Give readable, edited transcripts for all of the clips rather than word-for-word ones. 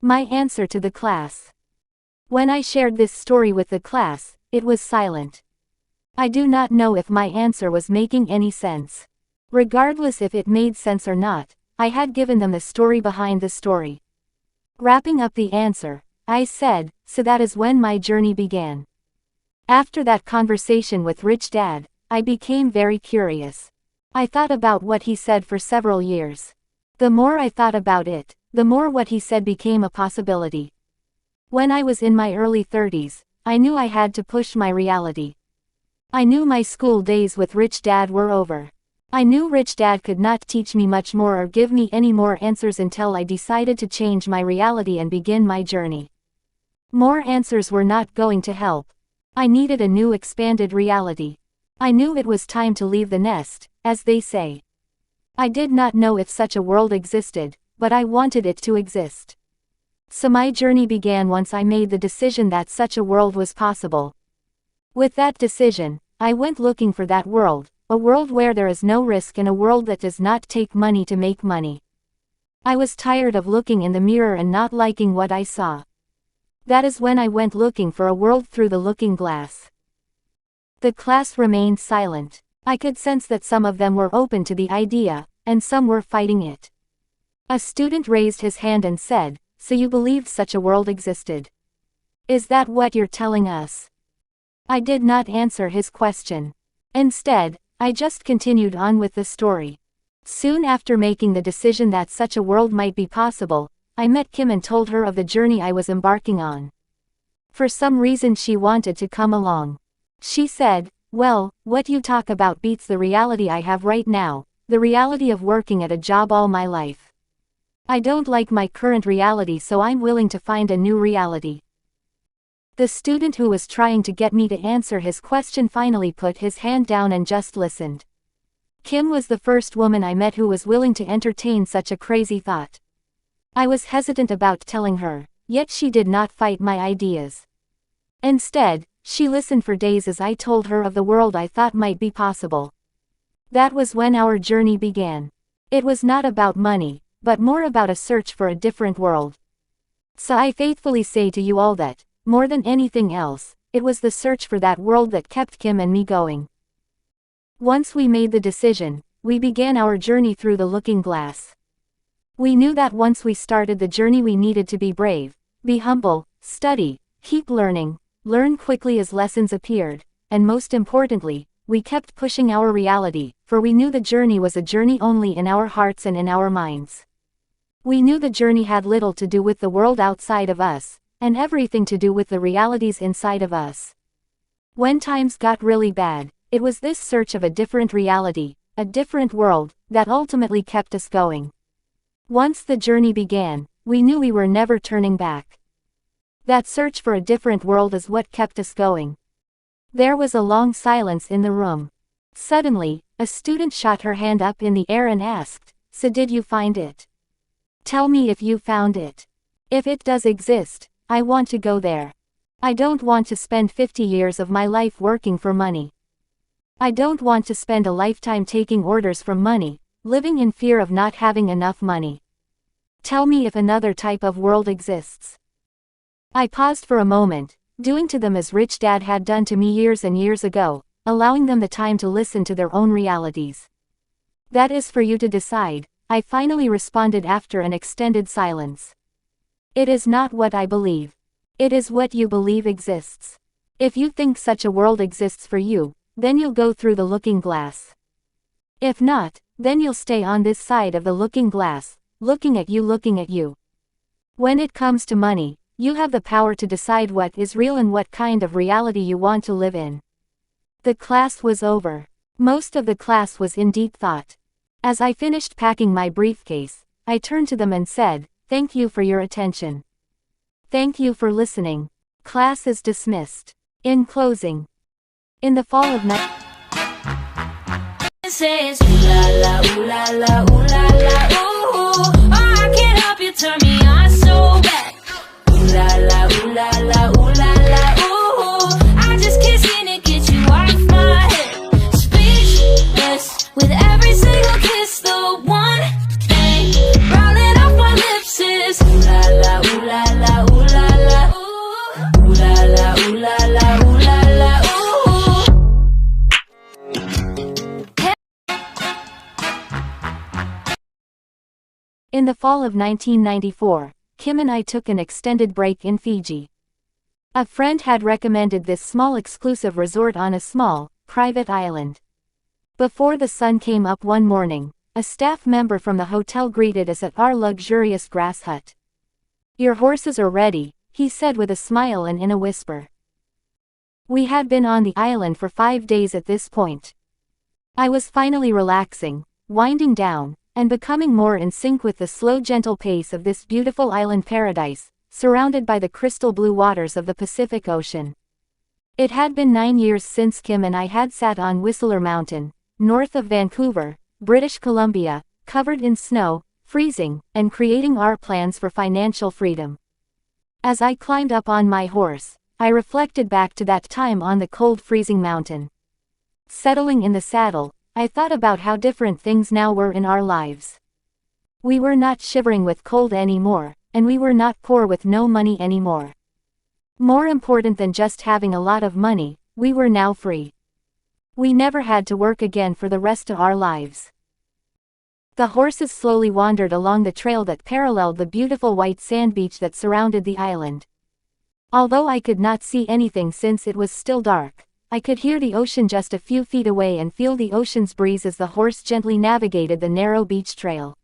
My answer to the class. When I shared this story with the class, it was silent. I do not know if my answer was making any sense. Regardless if it made sense or not, I had given them the story behind the story. Wrapping up the answer, I said, so that is when my journey began. After that conversation with Rich Dad, I became very curious. I thought about what he said for several years. The more I thought about it, the more what he said became a possibility. When I was in my early 30s, I knew I had to push my reality. I knew my school days with Rich Dad were over. I knew Rich Dad could not teach me much more or give me any more answers until I decided to change my reality and begin my journey. More answers were not going to help. I needed a new expanded reality. I knew it was time to leave the nest, as they say. I did not know if such a world existed, but I wanted it to exist. So my journey began once I made the decision that such a world was possible. With that decision, I went looking for that world, a world where there is no risk and a world that does not take money to make money. I was tired of looking in the mirror and not liking what I saw. That is when I went looking for a world through the looking glass. The class remained silent. I could sense that some of them were open to the idea, and some were fighting it. A student raised his hand and said, "So you believed such a world existed? Is that what you're telling us?" I did not answer his question. Instead, I just continued on with the story. Soon after making the decision that such a world might be possible, I met Kim and told her of the journey I was embarking on. For some reason she wanted to come along. She said, "Well, what you talk about beats the reality I have right now, the reality of working at a job all my life. I don't like my current reality, so I'm willing to find a new reality." The student who was trying to get me to answer his question finally put his hand down and just listened. Kim was the first woman I met who was willing to entertain such a crazy thought. I was hesitant about telling her, yet she did not fight my ideas. Instead, she listened for days as I told her of the world I thought might be possible. That was when our journey began. It was not about money, but more about a search for a different world. So I faithfully say to you all that, more than anything else, it was the search for that world that kept Kim and me going. Once we made the decision, we began our journey through the looking glass. We knew that once we started the journey we needed to be brave, be humble, study, keep learning, learn quickly as lessons appeared, and most importantly, we kept pushing our reality, for we knew the journey was a journey only in our hearts and in our minds. We knew the journey had little to do with the world outside of us, and everything to do with the realities inside of us. When times got really bad, it was this search of a different reality, a different world, that ultimately kept us going. Once the journey began, we knew we were never turning back. That search for a different world is what kept us going. There was a long silence in the room. Suddenly, a student shot her hand up in the air and asked, "So did you find it? Tell me if you found it. If it does exist, I want to go there. I don't want to spend 50 years of my life working for money. I don't want to spend a lifetime taking orders from money, living in fear of not having enough money. Tell me if another type of world exists." I paused for a moment, doing to them as Rich Dad had done to me years and years ago, allowing them the time to listen to their own realities. "That is for you to decide," I finally responded after an extended silence. "It is not what I believe. It is what you believe exists. If you think such a world exists for you, then you'll go through the looking glass. If not, then you'll stay on this side of the looking glass, looking at you. When it comes to money, you have the power to decide what is real and what kind of reality you want to live in." The class was over. Most of the class was in deep thought. As I finished packing my briefcase, I turned to them and said, "Thank you for your attention. Thank you for listening. Class is dismissed." In closing, in the fall of says ooh la la, ooh la la, ooh la la, ooh. Oh, I can't help you, turn me on so bad. Ooh la la, ooh la la, ooh la la, ooh. I just can't seem to get you off my head. Speechless with every single kiss, the one thing rolling off my lips is ooh la la, ooh la In the fall of 1994, Kim and I took an extended break in Fiji. A friend had recommended this small exclusive resort on a small, private island. Before the sun came up one morning, a staff member from the hotel greeted us at our luxurious grass hut. "Your horses are ready," he said with a smile and in a whisper. We had been on the island for 5 days at this point. I was finally relaxing, winding down, and becoming more in sync with the slow gentle pace of this beautiful island paradise, surrounded by the crystal blue waters of the Pacific Ocean. It had been 9 years since Kim and I had sat on Whistler Mountain, north of Vancouver, British Columbia, covered in snow, freezing, and creating our plans for financial freedom. As I climbed up on my horse, I reflected back to that time on the cold freezing mountain. Settling in the saddle, I thought about how different things now were in our lives. We were not shivering with cold anymore, and we were not poor with no money anymore. More important than just having a lot of money, we were now free. We never had to work again for the rest of our lives. The horses slowly wandered along the trail that paralleled the beautiful white sand beach that surrounded the island. Although I could not see anything since it was still dark, I could hear the ocean just a few feet away and feel the ocean's breeze as the horse gently navigated the narrow beach trail.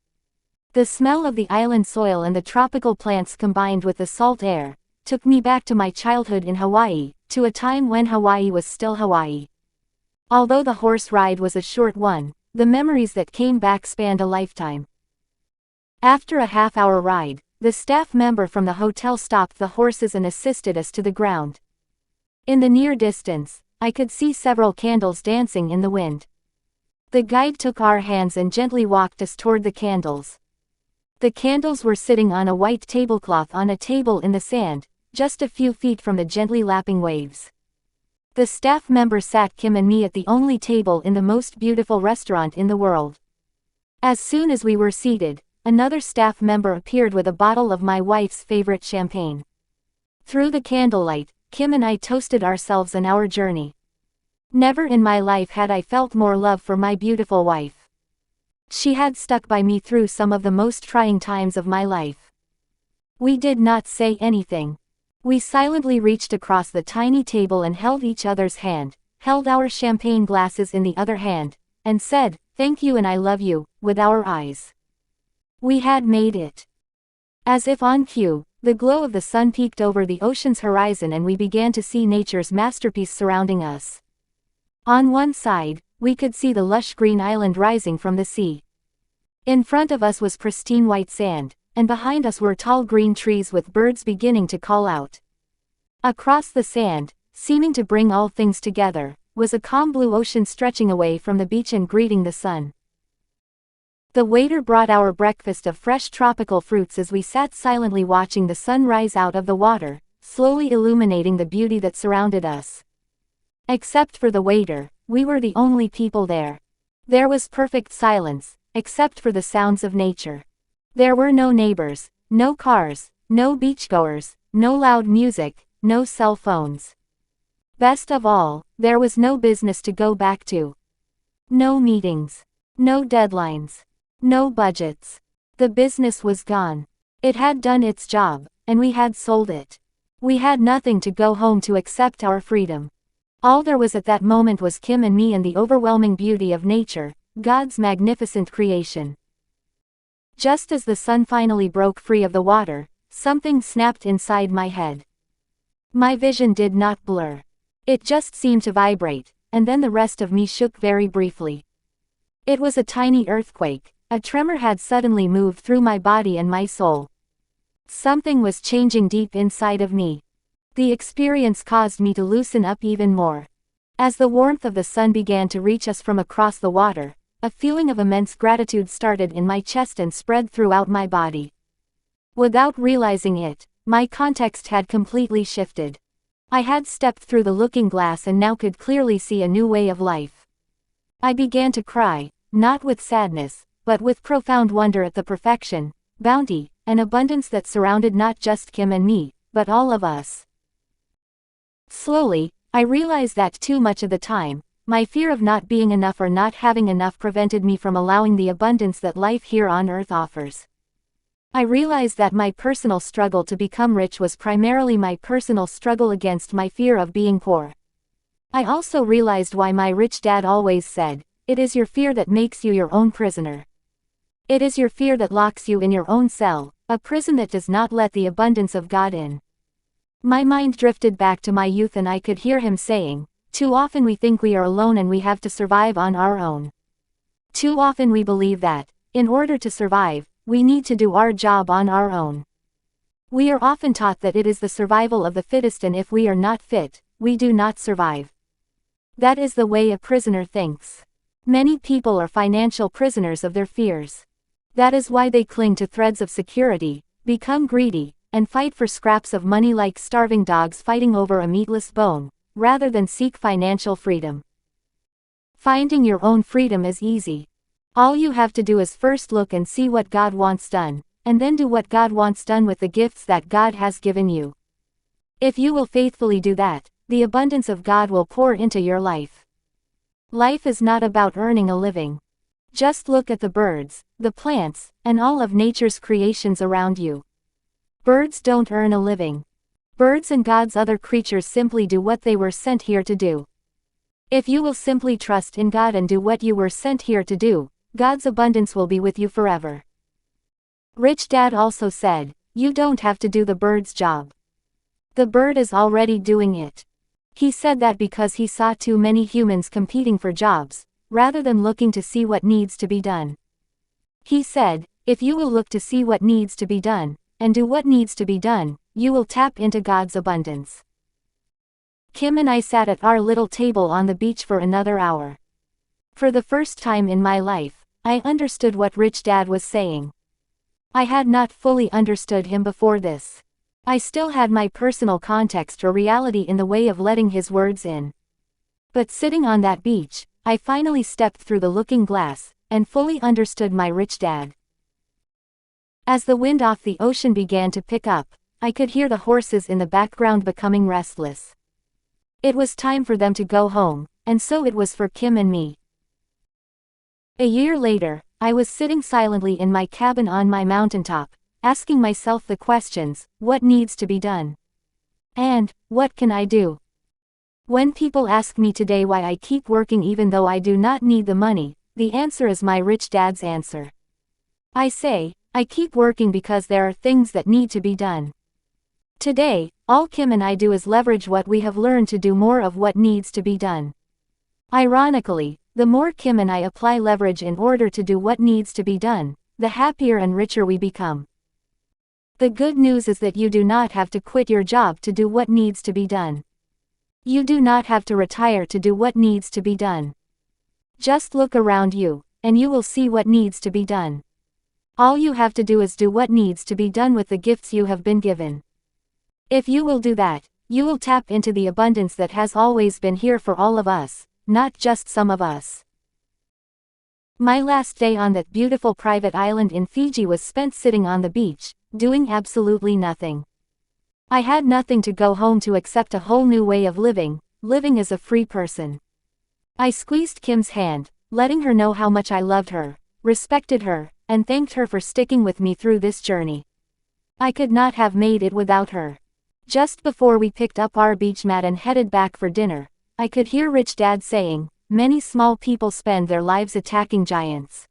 The smell of the island soil and the tropical plants combined with the salt air, took me back to my childhood in Hawaii, to a time when Hawaii was still Hawaii. Although the horse ride was a short one, the memories that came back spanned a lifetime. After a half-hour ride, the staff member from the hotel stopped the horses and assisted us to the ground. In the near distance, I could see several candles dancing in the wind. The guide took our hands and gently walked us toward the candles. The candles were sitting on a white tablecloth on a table in the sand, just a few feet from the gently lapping waves. The staff member sat Kim and me at the only table in the most beautiful restaurant in the world. As soon as we were seated, another staff member appeared with a bottle of my wife's favorite champagne. Through the candlelight, Kim and I toasted ourselves and our journey. Never in my life had I felt more love for my beautiful wife. She had stuck by me through some of the most trying times of my life. We did not say anything. We silently reached across the tiny table and held each other's hand, held our champagne glasses in the other hand, and said, "Thank you and I love you," with our eyes. We had made it. As if on cue, the glow of the sun peeked over the ocean's horizon and we began to see nature's masterpiece surrounding us. On one side, we could see the lush green island rising from the sea. In front of us was pristine white sand, and behind us were tall green trees with birds beginning to call out. Across the sand, seeming to bring all things together, was a calm blue ocean stretching away from the beach and greeting the sun. The waiter brought our breakfast of fresh tropical fruits as we sat silently watching the sun rise out of the water, slowly illuminating the beauty that surrounded us. Except for the waiter, we were the only people there. There was perfect silence, except for the sounds of nature. There were no neighbors, no cars, no beachgoers, no loud music, no cell phones. Best of all, there was no business to go back to. No meetings. No deadlines. No budgets. The business was gone. It had done its job, and we had sold it. We had nothing to go home to except our freedom. All there was at that moment was Kim and me and the overwhelming beauty of nature, God's magnificent creation. Just as the sun finally broke free of the water, something snapped inside my head. My vision did not blur. It just seemed to vibrate, and then the rest of me shook very briefly. It was a tiny earthquake. A tremor had suddenly moved through my body and my soul. Something was changing deep inside of me. The experience caused me to loosen up even more. As the warmth of the sun began to reach us from across the water, a feeling of immense gratitude started in my chest and spread throughout my body. Without realizing it, my context had completely shifted. I had stepped through the looking glass and now could clearly see a new way of life. I began to cry, not with sadness, but with profound wonder at the perfection, bounty, and abundance that surrounded not just Kim and me, but all of us. Slowly, I realized that too much of the time, my fear of not being enough or not having enough prevented me from allowing the abundance that life here on earth offers. I realized that my personal struggle to become rich was primarily my personal struggle against my fear of being poor. I also realized why my rich dad always said, "It is your fear that makes you your own prisoner." It is your fear that locks you in your own cell, a prison that does not let the abundance of God in. My mind drifted back to my youth and I could hear him saying, "Too often we think we are alone and we have to survive on our own. Too often we believe that, in order to survive, we need to do our job on our own. We are often taught that it is the survival of the fittest and if we are not fit, we do not survive. That is the way a prisoner thinks. Many people are financial prisoners of their fears. That is why they cling to threads of security, become greedy, and fight for scraps of money like starving dogs fighting over a meatless bone, rather than seek financial freedom. Finding your own freedom is easy. All you have to do is first look and see what God wants done, and then do what God wants done with the gifts that God has given you. If you will faithfully do that, the abundance of God will pour into your life. Life is not about earning a living. Just look at the birds, the plants, and all of nature's creations around you. Birds don't earn a living. Birds and God's other creatures simply do what they were sent here to do. If you will simply trust in God and do what you were sent here to do, God's abundance will be with you forever. Rich Dad also said, "You don't have to do the bird's job. The bird is already doing it." He said that because he saw too many humans competing for jobs, rather than looking to see what needs to be done. He said, "If you will look to see what needs to be done, and do what needs to be done, you will tap into God's abundance." Kim and I sat at our little table on the beach for another hour. For the first time in my life, I understood what Rich Dad was saying. I had not fully understood him before this. I still had my personal context or reality in the way of letting his words in. But sitting on that beach, I finally stepped through the looking glass, and fully understood my rich dad. As the wind off the ocean began to pick up, I could hear the horses in the background becoming restless. It was time for them to go home, and so it was for Kim and me. A year later, I was sitting silently in my cabin on my mountaintop, asking myself the questions, what needs to be done? And, what can I do? When people ask me today why I keep working even though I do not need the money, the answer is my rich dad's answer. I say, I keep working because there are things that need to be done. Today, all Kim and I do is leverage what we have learned to do more of what needs to be done. Ironically, the more Kim and I apply leverage in order to do what needs to be done, the happier and richer we become. The good news is that you do not have to quit your job to do what needs to be done. You do not have to retire to do what needs to be done. Just look around you, and you will see what needs to be done. All you have to do is do what needs to be done with the gifts you have been given. If you will do that, you will tap into the abundance that has always been here for all of us, not just some of us. My last day on that beautiful private island in Fiji was spent sitting on the beach, doing absolutely nothing. I had nothing to go home to except a whole new way of living as a free person. I squeezed Kim's hand, letting her know how much I loved her, respected her, and thanked her for sticking with me through this journey. I could not have made it without her. Just before we picked up our beach mat and headed back for dinner, I could hear Rich Dad saying, "Many small people spend their lives attacking giants.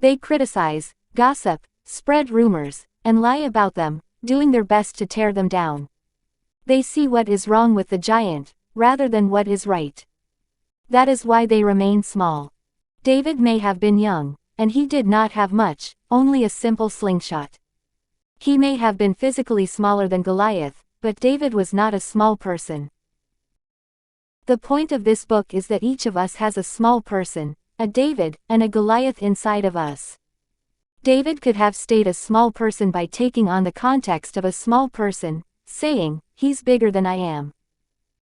They criticize, gossip, spread rumors, and lie about them, doing their best to tear them down. They see what is wrong with the giant, rather than what is right. That is why they remain small." David may have been young, and he did not have much, only a simple slingshot. He may have been physically smaller than Goliath, but David was not a small person. The point of this book is that each of us has a small person, a David, and a Goliath inside of us. David could have stayed a small person by taking on the context of a small person, saying, "He's bigger than I am.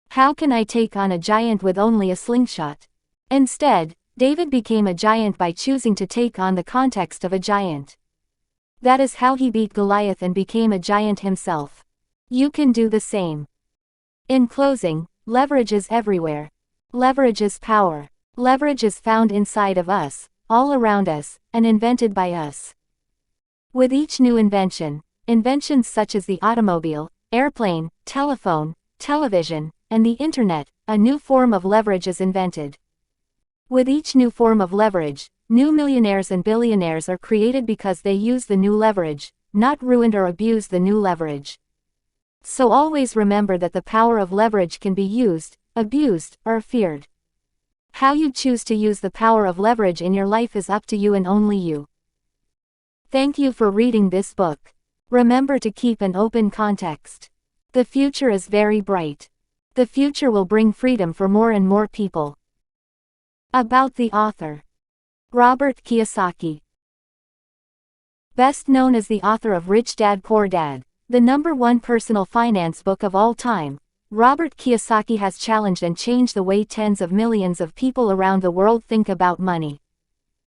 How can I take on a giant with only a slingshot?" Instead, David became a giant by choosing to take on the context of a giant. That is how he beat Goliath and became a giant himself. You can do the same. In closing, leverage is everywhere. Leverage is power. Leverage is found inside of us, all around us, and invented by us. With each new invention, inventions such as the automobile, airplane, telephone, television, and the internet, a new form of leverage is invented. With each new form of leverage, new millionaires and billionaires are created because they use the new leverage, not ruined or abused the new leverage. So always remember that the power of leverage can be used, abused, or feared. How you choose to use the power of leverage in your life is up to you and only you. Thank you for reading this book. Remember to keep an open context. The future is very bright. The future will bring freedom for more and more people. About the author. Robert Kiyosaki. Best known as the author of Rich Dad Poor Dad, the #1 personal finance book of all time, Robert Kiyosaki has challenged and changed the way tens of millions of people around the world think about money.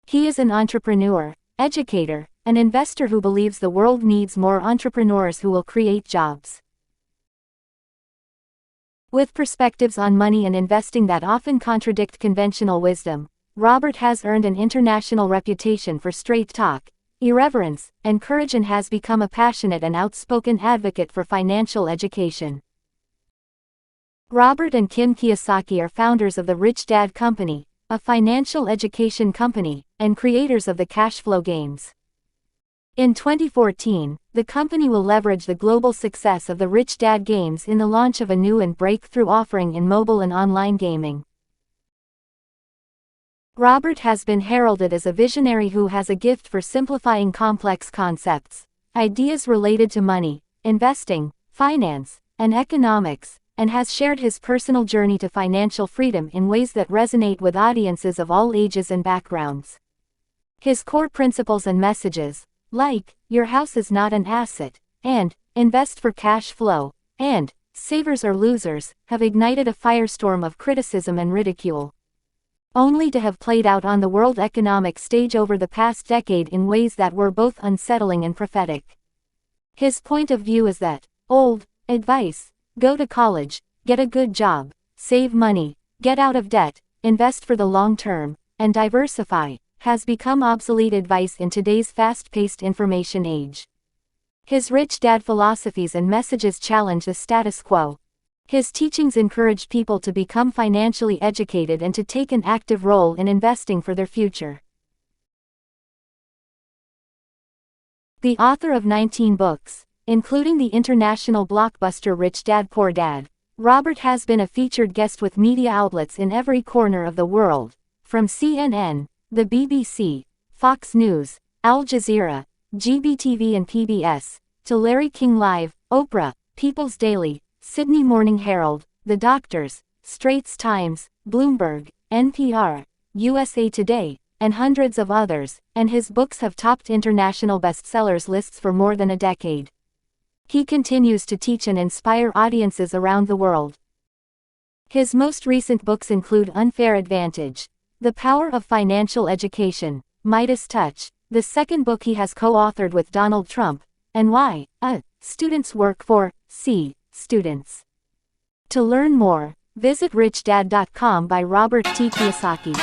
He is an entrepreneur, educator, an investor who believes the world needs more entrepreneurs who will create jobs. With perspectives on money and investing that often contradict conventional wisdom, Robert has earned an international reputation for straight talk, irreverence, and courage, and has become a passionate and outspoken advocate for financial education. Robert and Kim Kiyosaki are founders of the Rich Dad Company, a financial education company, and creators of the cash flow games. In 2014, the company will leverage the global success of the Rich Dad games in the launch of a new and breakthrough offering in mobile and online gaming. Robert has been heralded as a visionary who has a gift for simplifying complex concepts, ideas related to money, investing, finance, and economics, and has shared his personal journey to financial freedom in ways that resonate with audiences of all ages and backgrounds. His core principles and messages, like, your house is not an asset, and, invest for cash flow, and, savers or losers, have ignited a firestorm of criticism and ridicule. Only to have played out on the world economic stage over the past decade in ways that were both unsettling and prophetic. His point of view is that, old advice, go to college, get a good job, save money, get out of debt, invest for the long term, and diversify, has become obsolete advice in today's fast-paced information age. His Rich Dad philosophies and messages challenge the status quo. His teachings encourage people to become financially educated and to take an active role in investing for their future. The author of 19 books, including the international blockbuster Rich Dad Poor Dad, Robert has been a featured guest with media outlets in every corner of the world, from CNN, the BBC, Fox News, Al Jazeera, GBTV and PBS, to Larry King Live, Oprah, People's Daily, Sydney Morning Herald, The Doctors, Straits Times, Bloomberg, NPR, USA Today, and hundreds of others, and his books have topped international bestsellers lists for more than a decade. He continues to teach and inspire audiences around the world. His most recent books include Unfair Advantage, The Power of Financial Education, Midas Touch, the second book he has co-authored with Donald Trump, and Why Students Work for Students. To learn more, visit richdad.com by Robert T. Kiyosaki.